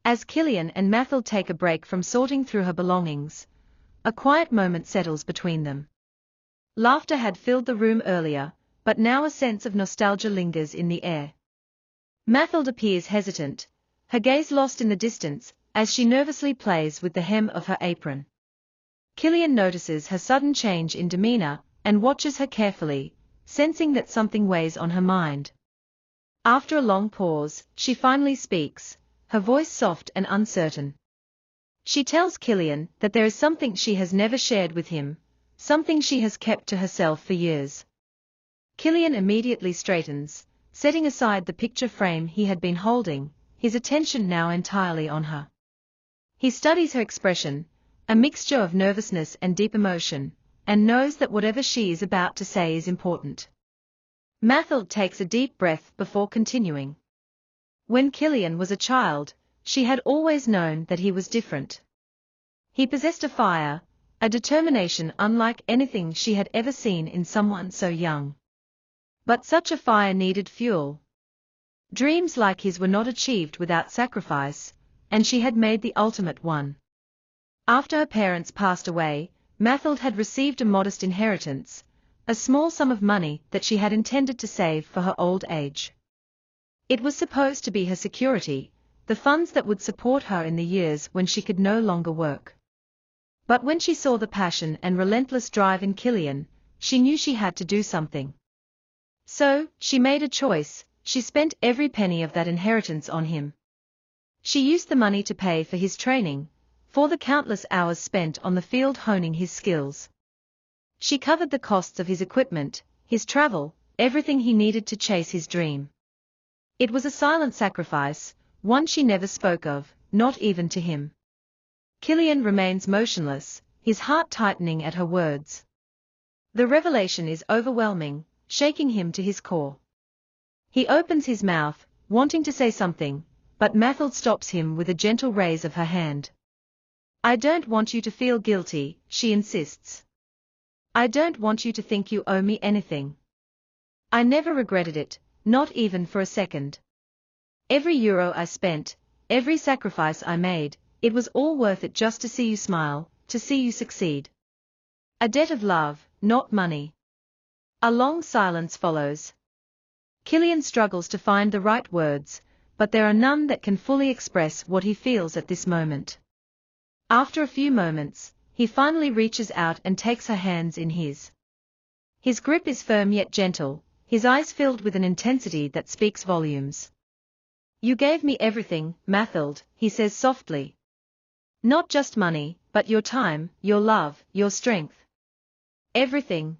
As Killian and Mathilde take a break from sorting through her belongings, a quiet moment settles between them. Laughter had filled the room earlier, but now a sense of nostalgia lingers in the air. Mathilde appears hesitant, her gaze lost in the distance, as she nervously plays with the hem of her apron. Killian notices her sudden change in demeanor, and watches her carefully, sensing that something weighs on her mind. After a long pause, she finally speaks, her voice soft and uncertain. She tells Killian that there is something she has never shared with him, something she has kept to herself for years. Killian immediately straightens, setting aside the picture frame he had been holding, his attention now entirely on her. He studies her expression, a mixture of nervousness and deep emotion, and knows that whatever she is about to say is important. Mathilde takes a deep breath before continuing. When Killian was a child, she had always known that he was different. He possessed a fire, a determination unlike anything she had ever seen in someone so young. But such a fire needed fuel. Dreams like his were not achieved without sacrifice, and she had made the ultimate one. After her parents passed away, Mathilde had received a modest inheritance, a small sum of money that she had intended to save for her old age. It was supposed to be her security, the funds that would support her in the years when she could no longer work. But when she saw the passion and relentless drive in Killian, she knew she had to do something. So, she made a choice. She spent every penny of that inheritance on him. She used the money to pay for his training, for the countless hours spent on the field honing his skills. She covered the costs of his equipment, his travel, everything he needed to chase his dream. It was a silent sacrifice, one she never spoke of, not even to him. Killian remains motionless, his heart tightening at her words. The revelation is overwhelming, shaking him to his core. He opens his mouth, wanting to say something, but Mathilde stops him with a gentle raise of her hand. "I don't want you to feel guilty," she insists. "I don't want you to think you owe me anything. I never regretted it, not even for a second. Every euro I spent, every sacrifice I made, it was all worth it just to see you smile, to see you succeed. A debt of love, not money." A long silence follows. Killian struggles to find the right words, but there are none that can fully express what he feels at this moment. After a few moments, he finally reaches out and takes her hands in his. His grip is firm yet gentle, his eyes filled with an intensity that speaks volumes. "You gave me everything, Mathilde," he says softly. "Not just money, but your time, your love, your strength. Everything."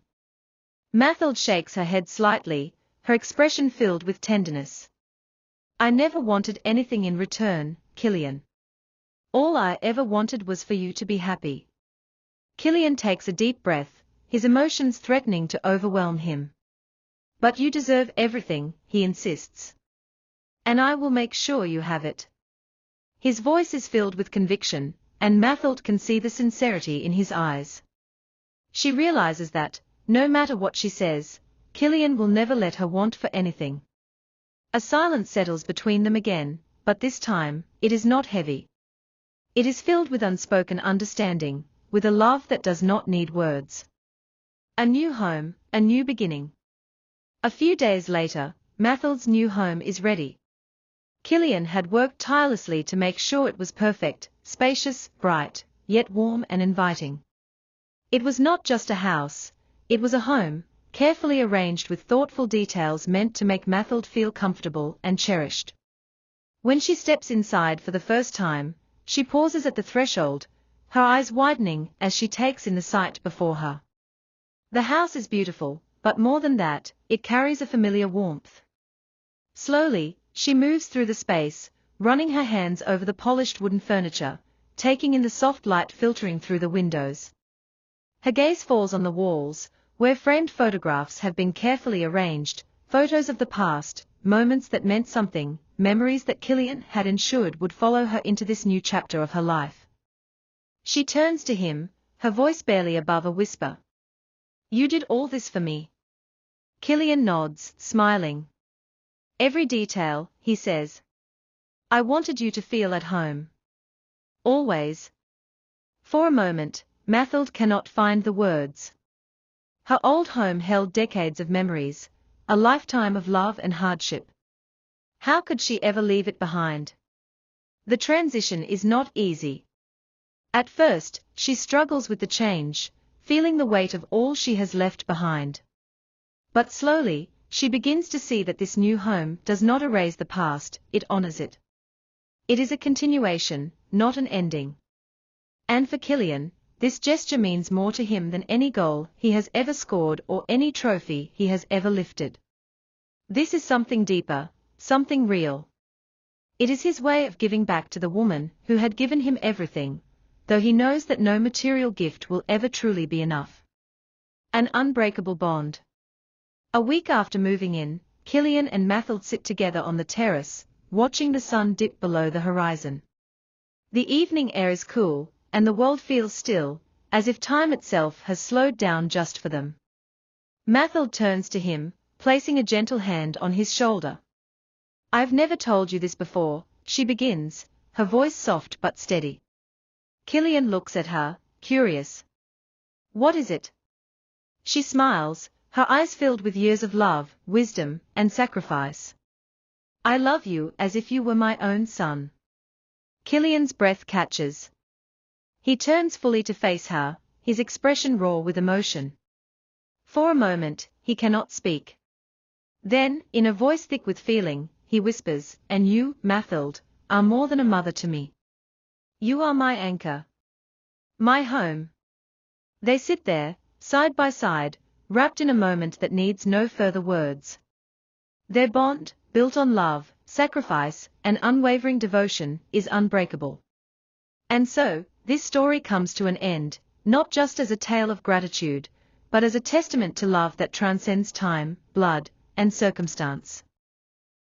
Mathilde shakes her head slightly, her expression filled with tenderness. "I never wanted anything in return, Killian. All I ever wanted was for you to be happy." Killian takes a deep breath, his emotions threatening to overwhelm him. "But you deserve everything," he insists. "And I will make sure you have it." His voice is filled with conviction, and Mathilde can see the sincerity in his eyes. She realizes that, no matter what she says, Killian will never let her want for anything. A silence settles between them again, but this time, it is not heavy. It is filled with unspoken understanding, with a love that does not need words. A new home, a new beginning. A few days later, Mathilde's new home is ready. Killian had worked tirelessly to make sure it was perfect, spacious, bright, yet warm and inviting. It was not just a house, it was a home, carefully arranged with thoughtful details meant to make Mathilde feel comfortable and cherished. When she steps inside for the first time, she pauses at the threshold, her eyes widening as she takes in the sight before her. The house is beautiful, but more than that, it carries a familiar warmth. Slowly, she moves through the space, running her hands over the polished wooden furniture, taking in the soft light filtering through the windows. Her gaze falls on the walls, where framed photographs have been carefully arranged, photos of the past, moments that meant something, memories that Killian had ensured would follow her into this new chapter of her life. She turns to him, her voice barely above a whisper. "You did all this for me?" Killian nods, smiling. "Every detail," he says. I wanted you to feel at home. Always. For a moment, Mathilde cannot find the words. Her old home held decades of memories, a lifetime of love and hardship. How could she ever leave it behind? The transition is not easy. At first, she struggles with the change, feeling the weight of all she has left behind. But slowly, she begins to see that this new home does not erase the past, it honors it. It is a continuation, not an ending. And for Kylian, this gesture means more to him than any goal he has ever scored or any trophy he has ever lifted. This is something deeper, something real. It is his way of giving back to the woman who had given him everything, though he knows that no material gift will ever truly be enough. An unbreakable bond. A week after moving in, Kylian and Mathilde sit together on the terrace, watching the sun dip below the horizon. The evening air is cool, and the world feels still, as if time itself has slowed down just for them. Mathilde turns to him, placing a gentle hand on his shoulder. I've never told you this before, she begins, her voice soft but steady. Kylian looks at her, curious. What is it? She smiles, her eyes filled with years of love, wisdom, and sacrifice. I love you as if you were my own son. Kylian's breath catches. He turns fully to face her, his expression raw with emotion. For a moment, he cannot speak. Then, in a voice thick with feeling, he whispers, and you, Mathilde, are more than a mother to me. You are my anchor. My home. They sit there, side by side, wrapped in a moment that needs no further words. Their bond, built on love, sacrifice, and unwavering devotion, is unbreakable. And so, this story comes to an end, not just as a tale of gratitude, but as a testament to love that transcends time, blood, and circumstance.